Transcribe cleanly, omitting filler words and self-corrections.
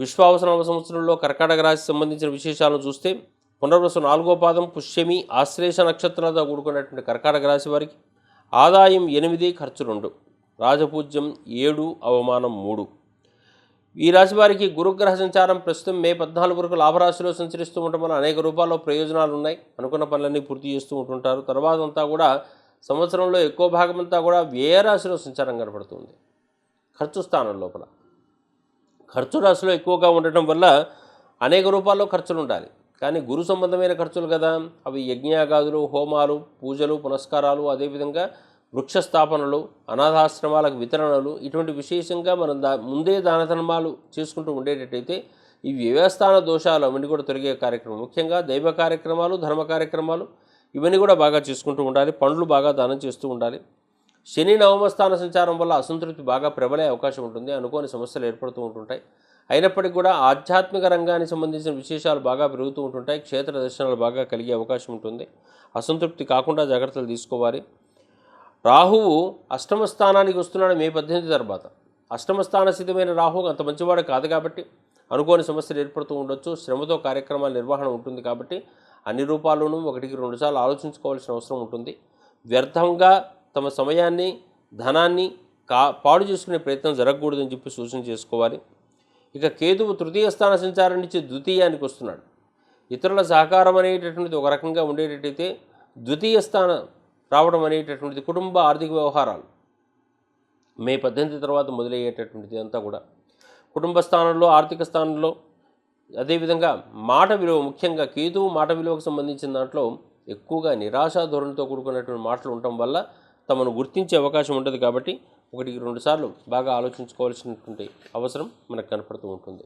విశ్వావసనామ సంవత్సరంలో కర్కాటక రాశి సంబంధించిన విశేషాలను చూస్తే పునర్వసు 4వ పాదం, పుష్యమి, ఆశ్లేష నక్షత్రాలతో కూడుకున్నటువంటి కర్కాటక రాశి వారికి ఆదాయం 8, ఖర్చు 2, రాజపూజ్యం 7, అవమానం 3. ఈ రాశి వారికి గురుగ్రహ సంచారం ప్రస్తుతం మే 14 వరకు లాభరాశిలో సంచరిస్తూ ఉండటం వల్ల అనేక రూపాల్లో ప్రయోజనాలు ఉన్నాయి. అనుకున్న పనులన్నీ పూర్తి చేస్తూ ఉంటుంటారు. తర్వాత అంతా కూడా సంవత్సరంలో ఎక్కువ భాగం అంతా కూడా వ్యయరాశిలో సంచారం కనపడుతుంది. ఖర్చు స్థానం లోపల ఖర్చు రాశిలో ఎక్కువగా ఉండటం వల్ల అనేక రూపాల్లో ఖర్చులు ఉండాలి. కానీ గురు సంబంధమైన ఖర్చులు కదా, అవి యజ్ఞయాగాదులు, హోమాలు, పూజలు, పునస్కారాలు, అదేవిధంగా వృక్ష స్థాపనలు, అనాథాశ్రమాలకు వితరణలు, ఇటువంటి విశేషంగా మనం ముందే దాన ధర్మాలు చేసుకుంటూ ఉండేటట్టయితే ఈ వ్యవస్థాన దోషాలు అవన్నీ కూడా తొలగే కార్యక్రమం, ముఖ్యంగా దైవ కార్యక్రమాలు, ధర్మ కార్యక్రమాలు ఇవన్నీ కూడా బాగా చేసుకుంటూ ఉండాలి. పండ్లు బాగా దానం చేస్తూ ఉండాలి. శని నవమ స్థాన సంచారం వల్ల అసంతృప్తి బాగా ప్రబలే అవకాశం ఉంటుంది. అనుకోని సమస్యలు ఏర్పడుతూ ఉంటుంటాయి. అయినప్పటికీ కూడా ఆధ్యాత్మిక రంగానికి సంబంధించిన విశేషాలు బాగా పెరుగుతూ ఉంటుంటాయి. క్షేత్ర దర్శనాలు బాగా కలిగే అవకాశం ఉంటుంది. అసంతృప్తి కాకుండా జాగ్రత్తలు తీసుకోవాలి. రాహువు అష్టమ స్థానానికి వస్తున్నాడు మే 18 తర్వాత. అష్టమ స్థాన స్థితమైన రాహువు అంత మంచివాడు కాదు కాబట్టి అనుకోని సమస్యలు ఏర్పడుతూ ఉండొచ్చు. శ్రమతో కార్యక్రమాల నిర్వహణ ఉంటుంది కాబట్టి అన్ని రూపాల్లోనూ 1-2 సార్లు ఆలోచించుకోవాల్సిన అవసరం ఉంటుంది. వ్యర్థంగా తమ సమయాన్ని, ధనాన్ని పాడు చేసుకునే ప్రయత్నం జరగకూడదని చెప్పి సూచన చేసుకోవాలి. ఇక కేతువు తృతీయ స్థాన సంచారం నుంచి ద్వితీయానికి వస్తున్నాడు. ఇతరుల సహకారం అనేటటువంటిది ఒక రకంగా ఉండేటట్టయితే ద్వితీయ స్థానం రావడం అనేటటువంటిది కుటుంబ ఆర్థిక వ్యవహారాలు మే 18 తర్వాత మొదలయ్యేటటువంటిది అంతా కూడా కుటుంబ స్థానంలో, ఆర్థిక స్థానంలో, అదేవిధంగా మాట విలువ, ముఖ్యంగా కేతువు మాట విలువకు సంబంధించిన దాంట్లో ఎక్కువగా నిరాశా ధోరణితో కూడుకున్నటువంటి మాటలు ఉండటం వల్ల తమను గుర్తించే అవకాశం ఉంటుంది. కాబట్టి 1-2 సార్లు బాగా ఆలోచించుకోవాల్సినటువంటి అవసరం మనకు కనపడుతూ ఉంటుంది.